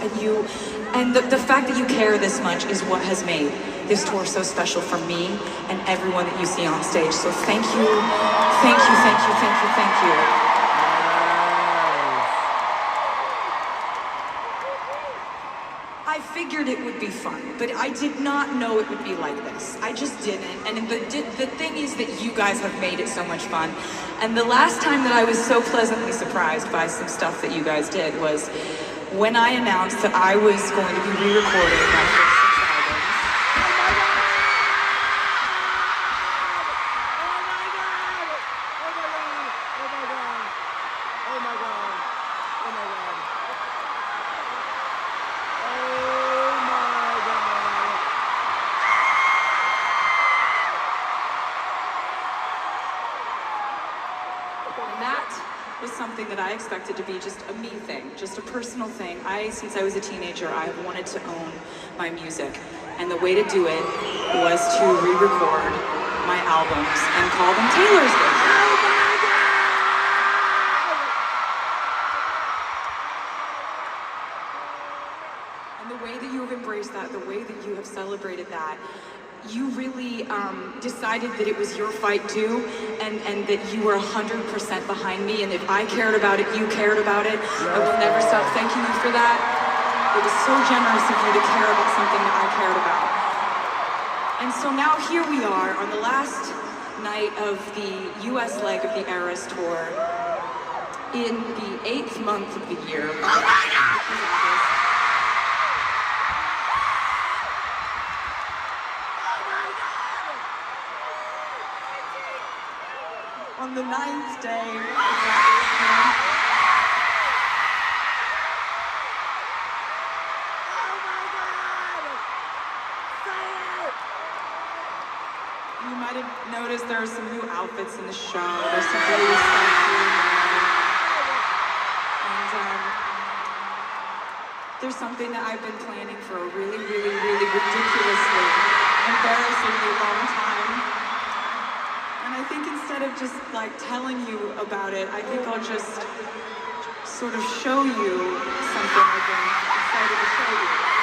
And the fact that you care this much is what has made this tour so special for me and everyone that you see on stage. So thank you, thank you, thank you, thank you, thank you. I figured it would be fun, but I did not know it would be like this. I just didn't. And the thing is that you guys have made it so much fun. And the last time that I was so pleasantly surprised by some stuff that you guys did was when I announced that I was going to be re-recording my first 6 albums. And that was something that I expected to be just a me thing, just a personal thing. Since I was a teenager, I wanted to own my music. And the way to do it was to re-record my albums and call them Taylor's version. And the way that you have embraced that, the way that you have celebrated that, you really decided that it was your fight too, and that you were 100% behind me, and if I cared about it, you cared about it. I will never stop thanking you for that. It was so generous of you to care about something that I cared about. And so now here we are on the last night of the US leg of the Eras Tour, in the 8th month of the year. On the 9th day of that you might have noticed there are some new outfits in the show. There's some blue stuff here and there. And there's something that I've been planning for a really, really, really ridiculously, embarrassingly long time. And I think instead of just like telling you about it, I think I'll just sort of show you something I've been excited to show you.